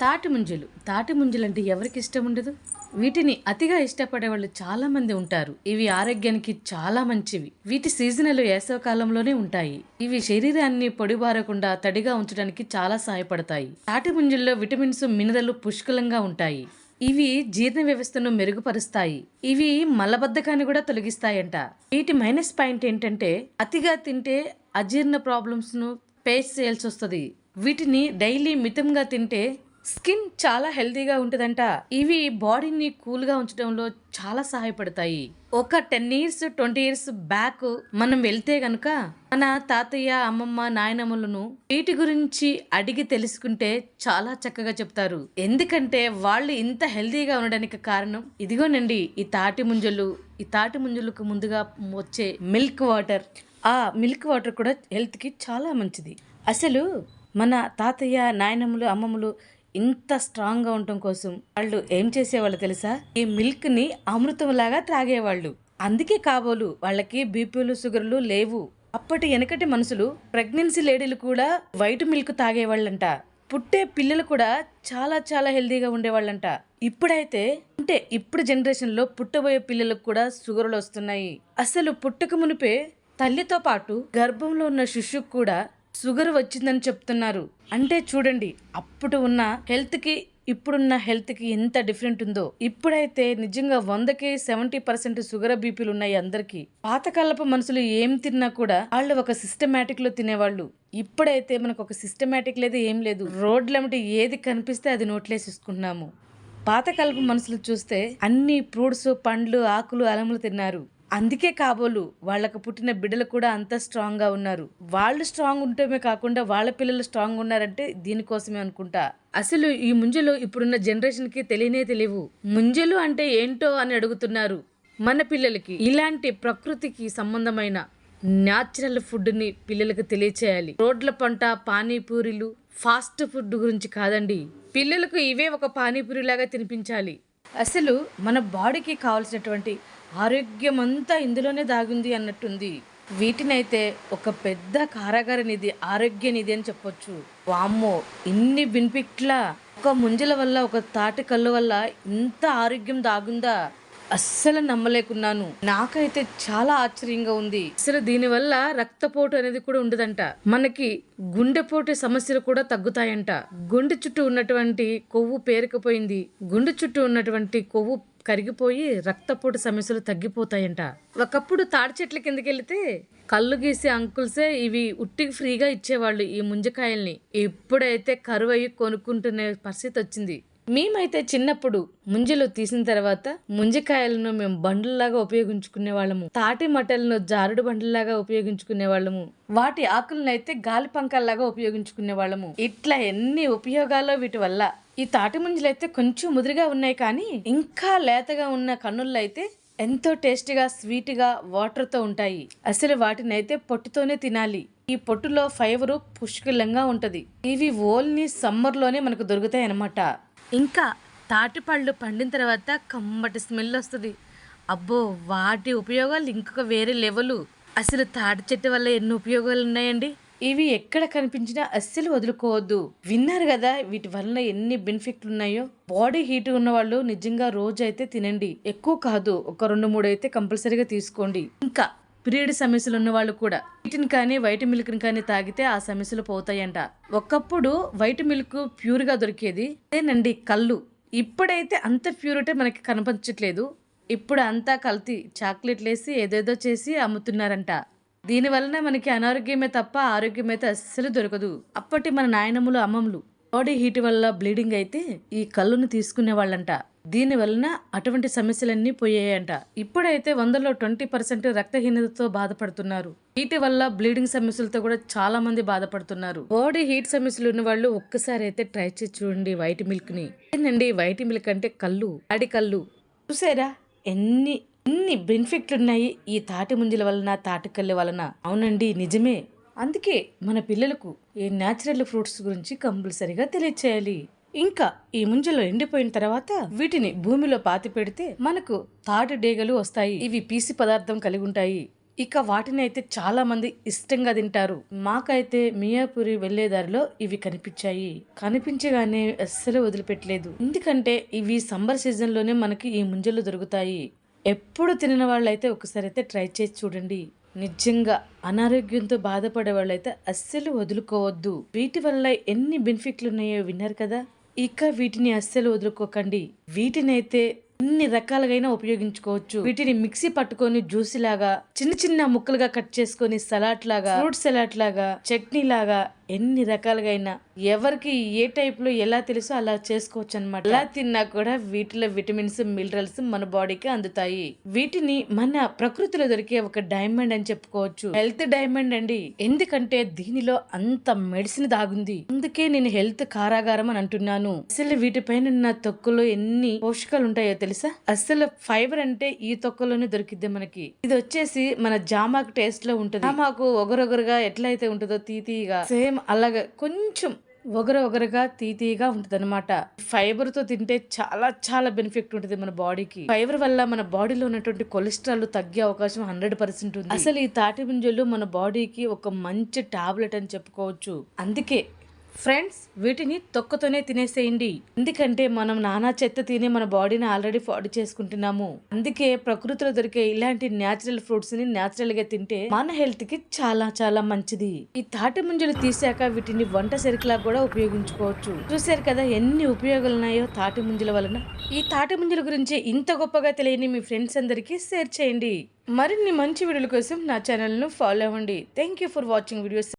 తాటి ముంజలు అంటే ఎవరికి ఇష్టం ఉండదు? వీటిని అతిగా ఇష్టపడే వాళ్ళు చాలా మంది ఉంటారు. ఇవి ఆరోగ్యానికి చాలా మంచివి. వీటి సీజనల్ వేసవకాలంలోనే ఉంటాయి. ఇవి శరీరాన్ని పొడిబారకుండా తడిగా ఉంచడానికి చాలా సహాయపడతాయి. తాటి ముంజల్లో విటమిన్స్, మినరల్ పుష్కలంగా ఉంటాయి. ఇవి జీర్ణ వ్యవస్థను మెరుగుపరుస్తాయి. ఇవి మలబద్ధకాన్ని కూడా తొలగిస్తాయంట. వీటి మైనస్ పాయింట్ ఏంటంటే అతిగా తింటే అజీర్ణ ప్రాబ్లమ్స్ ను ఫేస్ చేయాల్సి వస్తుంది. వీటిని డైలీ మితంగా తింటే స్కిన్ చాలా హెల్తీగా ఉంటుందంట. ఇవి బాడీని కూల్గా ఉంచడంలో చాలా సహాయపడతాయి. ఒక 10 years 20 years బ్యాక్ మనం వెళ్తే గనుక మన తాతయ్య, అమ్మమ్మ, నాయనమ్మలను వీటి గురించి అడిగి తెలుసుకుంటే చాలా చక్కగా చెప్తారు. ఎందుకంటే వాళ్ళు ఇంత హెల్తీగా ఉండడానికి కారణం ఇదిగోనండి, ఈ తాటి ముంజలు. ఈ తాటి ముంజలకు ముందుగా వచ్చే మిల్క్ వాటర్. ఆ మిల్క్ వాటర్ కూడా హెల్త్కి చాలా మంచిది. అసలు మన తాతయ్య, నాయనమ్మలు, అమ్మమ్మలు ఇంత స్ట్రాంగ్గా ఉండటం కోసం వాళ్ళు ఏం చేసేవాళ్ళు తెలుసా? ఈ మిల్క్ని అమృతంలాగా త్రాగేవాళ్ళు. అందుకే కాబోలు వాళ్ళకి బీపీలు, షుగర్లు లేవు. అప్పటి వెనకటి మనుషులు, ప్రెగ్నెన్సీ లేడీలు కూడా వైట్ మిల్క్ తాగేవాళ్ళంట. పుట్టే పిల్లలు కూడా చాలా చాలా హెల్తీగా ఉండేవాళ్ళంట. ఇప్పుడైతే ఇప్పుడు జనరేషన్లో పుట్టబోయే పిల్లలకు కూడా షుగర్లు వస్తున్నాయి. అసలు పుట్టక మునిపే తల్లితో పాటు గర్భంలో ఉన్న శిశువుకు కూడా షుగర్ వచ్చిందని చెప్తున్నారు. అంటే చూడండి, అప్పుడు ఉన్న హెల్త్కి ఇప్పుడున్న హెల్త్కి ఎంత డిఫరెంట్ ఉందో. ఇప్పుడైతే నిజంగా 100కి 70% షుగర్, బీపీలు ఉన్నాయి అందరికి. పాతకాలపు మనుషులు ఏం తిన్నా కూడా వాళ్ళు ఒక సిస్టమేటిక్ లో తినేవాళ్ళు. ఇప్పుడైతే మనకు ఒక సిస్టమేటిక్ లేదు, ఏం లేదు. రోడ్లమ్మటి ఏది కనిపిస్తే అది నోట్లేసేసుకుంటున్నాము. పాతకాలపు మనుషులు చూస్తే అన్ని ఫ్రూట్స్, పండ్లు, ఆకులు, అలములు తిన్నారు. అందుకే కాబోలు వాళ్ళకు పుట్టిన బిడ్డలు కూడా అంత స్ట్రాంగ్ గా ఉన్నారు. వాళ్ళు స్ట్రాంగ్ ఉంటమే కాకుండా వాళ్ళ పిల్లలు స్ట్రాంగ్ ఉన్నారంటే దీనికోసమే అనుకుంటా. అసలు ఈ ముంజలు ఇప్పుడున్న జనరేషన్ కి తెలియవు. ముంజలు అంటే ఏంటో అని అడుగుతున్నారు. మన పిల్లలకి ఇలాంటి ప్రకృతికి సంబంధమైన న్యాచురల్ ఫుడ్ ని పిల్లలకు తెలియచేయాలి. రోడ్ల పంట, పానీపూరీలు, ఫాస్ట్ ఫుడ్ గురించి కాదండి. పిల్లలకు ఇవే ఒక పానీపూరి లాగా తినిపించాలి. అసలు మన బాడీకి కావాల్సినటువంటి ఆరోగ్యం అంతా ఇందులోనే దాగుంది అన్నట్టుంది. వీటినైతే ఒక పెద్ద కారాగార నిధి, ఆరోగ్య నిధి అని చెప్పొచ్చు. వామ్మో, ఇన్ని బెనిఫిట్లా ఒక ముంజల వల్ల, ఒక తాటి కళ్ళు వల్ల ఇంత ఆరోగ్యం దాగుందా? అస్సలు నమ్మలేకున్నాను. నాకైతే చాలా ఆశ్చర్యంగా ఉంది. అసలు దీనివల్ల రక్తపోటు అనేది కూడా ఉండదంట. మనకి గుండెపోటు సమస్యలు కూడా తగ్గుతాయంట. గుండె చుట్టూ ఉన్నటువంటి కొవ్వు పేరుకుపోయింది. గుండె చుట్టూ ఉన్నటువంటి కొవ్వు కరిగిపోయి రక్తపోటు సమస్యలు తగ్గిపోతాయంట. ఒకప్పుడు తాడి చెట్ల కిందకి వెళితే కళ్ళు గీసే అంకుల్సే ఇవి ఉట్టికి ఫ్రీగా ఇచ్చేవాళ్ళు ఈ ముంజకాయల్ని. ఇప్పుడైతే కరువయ్యి కొనుక్కుంటునే పరిస్థితి వచ్చింది. మేమైతే చిన్నప్పుడు ముంజలు తీసిన తర్వాత ముంజకాయలను మేము బండ్లలాగా ఉపయోగించుకునే వాళ్ళము. తాటి మట్టలను జారుడు బండ్లలాగా ఉపయోగించుకునే వాళ్ళము. వాటి ఆకులను అయితే గాలి పంకాల్లాగా ఉపయోగించుకునే వాళ్ళము. ఇట్లా ఎన్ని ఉపయోగాలు వీటి వల్ల. ఈ తాటి ముంజలు అయితే కొంచెం ముదిరిగా ఉన్నాయి, కానీ ఇంకా లేతగా ఉన్న కన్నుల్లో అయితే ఎంతో టేస్టీగా, స్వీట్గా, వాటర్తో ఉంటాయి. అసలు వాటిని అయితే పొట్టుతోనే తినాలి. ఈ పొట్టులో ఫైబర్ పుష్కలంగా ఉంటది. ఇవి ఓన్లీ సమ్మర్లోనే మనకు దొరుకుతాయి అన్నమాట. ఇంకా తాటిపళ్ళు పండిన తర్వాత కమ్మటి స్మెల్ వస్తుంది. అబ్బో, వాటి ఉపయోగాలు ఇంకొక వేరే లెవెలు. అసలు తాటి చెట్టు వల్ల ఎన్ని ఉపయోగాలు ఉన్నాయండి. ఇవి ఎక్కడ కనిపించినా అస్సలు వదులుకోవద్దు. విన్నారు కదా వీటి వల్ల ఎన్ని బెనిఫిట్లు ఉన్నాయో. బాడీ హీట్ ఉన్న వాళ్ళు నిజంగా రోజు అయితే తినండి. ఎక్కువ కాదు, ఒక 2-3 అయితే కంపల్సరీగా తీసుకోండి. ఇంకా పీరియడ్ సమస్యలు ఉన్న వాళ్ళు కూడా వీటిని కానీ వైట్ మిల్క్ కానీ తాగితే ఆ సమస్యలు పోతాయంట. ఒకప్పుడు వైట్ మిల్క్ ప్యూర్ గా దొరికేది, అదేనండి కళ్ళు. ఇప్పుడైతే అంత ప్యూరిటీ మనకి కనిపించట్లేదు. ఇప్పుడు అంతా కల్తీ, చాక్లెట్లు వేసి ఏదేదో చేసి అమ్ముతున్నారంట. దీని వలన మనకి అనారోగ్యమే తప్ప ఆరోగ్యం అయితే అస్సలు దొరకదు. అప్పటి మన నాయనమ్మలు, అమ్మమ్మలు బాడీ హీట్ వల్ల బ్లీడింగ్ అయితే ఈ కళ్ళును తీసుకునే వాళ్ళంట. దీని వలన అటువంటి సమస్యలన్నీ పోయాయంట. ఇప్పుడైతే 100లో 20% రక్తహీనతతో బాధపడుతున్నారు. వీటి వల్ల బ్లీడింగ్ సమస్యలతో కూడా చాలా మంది బాధపడుతున్నారు. బాడీ హీట్ సమస్యలు ఉన్న వాళ్ళు ఒక్కసారి అయితే ట్రై చేసి చూడండి వైట్ మిల్క్ ని. ఏంటండి వైట్ మిల్క్ అంటే కళ్ళు, తాటి కళ్ళు. చూసారా ఎన్ని బెనిఫిట్లు ఉన్నాయి ఈ తాటి ముంజల వలన, తాటికల్లి వలన. అవునండి, నిజమే. అందుకే మన పిల్లలకు ఈ న్యాచురల్ ఫ్రూట్స్ గురించి కంపల్సరీగా తెలియచేయాలి. ఇంకా ఈ ముంజలు ఎండిపోయిన తర్వాత వీటిని భూమిలో పాతి పెడితే మనకు తాటి డేగలు వస్తాయి. ఇవి పీసి పదార్థం కలిగి ఉంటాయి. ఇక వాటిని అయితే చాలా మంది ఇష్టంగా తింటారు. మాకైతే మియాపూరి వెళ్లే దారిలో ఇవి కనిపించాయి. కనిపించగానే అస్సలు వదిలిపెట్టలేదు. ఎందుకంటే ఇవి సమ్మర్ సీజన్ లోనే మనకి ఈ ముంజలు దొరుకుతాయి. ఎప్పుడు తినని వాళ్ళైతే ఒకసారి అయితే ట్రై చేసి చూడండి. నిజంగా అనారోగ్యంతో బాధపడే వాళ్ళైతే అస్సలు వదులుకోవద్దు. వీటి వల్ల ఎన్ని బెనిఫిట్లు ఉన్నాయో విన్నారు కదా. ఇక వీటిని అస్సలు వదులుకోకండి. వీటినైతే ఎన్ని రకాలుగా ఉపయోగించుకోవచ్చు. వీటిని మిక్సీ పట్టుకొని జ్యూసీ లాగా, చిన్న చిన్న ముక్కలుగా కట్ చేసుకొని సలాడ్ లాగా, ఫ్రూట్ సలాడ్ లాగా, చట్నీ లాగా ఎన్ని రకాలుగా ఎవరికి ఏ టైప్ లో ఎలా తెలుసో అలా చేసుకోవచ్చు అనమాట. ఎలా తిన్నా కూడా వీటిలో విటమిన్స్, మినరల్స్ మన బాడీకి అందుతాయి. వీటిని మన ప్రకృతిలో దొరికే ఒక డైమండ్ అని చెప్పుకోవచ్చు. హెల్త్ డైమండ్ అండి. ఎందుకంటే దీనిలో అంత మెడిసిన్ దాగుంది. అందుకే నేను హెల్త్ కారాగారం అని అంటున్నాను. అసలు వీటిపైన ఉన్న తొక్కులో ఎన్ని పోషకాలు ఉంటాయో తెలుసా. అసలు ఫైబర్ అంటే ఈ తొక్కలోనే దొరికిద్ది మనకి. ఇది వచ్చేసి మన జామాకు టేస్ట్ లో ఉంటుంది. జామాకు ఒగరొగరుగా ఎట్లయితే ఉంటుందో తీతీగా, సేమ్ అలాగే కొంచెం ఒగరొగరుగా తీతీగా ఉంటుంది అనమాట. ఫైబర్ తో తింటే చాలా చాలా బెనిఫిట్ ఉంటుంది మన బాడీకి. ఫైబర్ వల్ల మన బాడీలో ఉన్నటువంటి కొలెస్ట్రాల్ తగ్గే అవకాశం 100% ఉంది. అసలు ఈ తాటి ముంజలు మన బాడీకి ఒక మంచి టాబ్లెట్ అని చెప్పుకోవచ్చు. అందుకే ఫ్రెండ్స్ వీటిని తొక్కతోనే తినేసేయండి. ఎందుకంటే మనం నానా చెత్త తిని మన బాడీని ఆల్రెడీ పాడు చేసుకుంటున్నాము. అందుకే ప్రకృతిలో దొరికే ఇలాంటి న్యాచురల్ ఫ్రూట్స్ ని న్యాచురల్ గా తింటే మన హెల్త్ కి చాలా చాలా మంచిది. ఈ తాటి ముంజలు తీసాక వీటిని వంట సరుకులా కూడా ఉపయోగించుకోవచ్చు. చూసారు కదా ఎన్ని ఉపయోగాలు ఉన్నాయో తాటి ముంజల వలన. ఈ తాటి ముంజల గురించి ఇంత గొప్పగా తెలియని మీ ఫ్రెండ్స్ అందరికీ షేర్ చేయండి. మరిన్ని మంచి వీడియోల కోసం నా ఛానల్ ను ఫాలో అవ్వండి. Thank you for watching videos.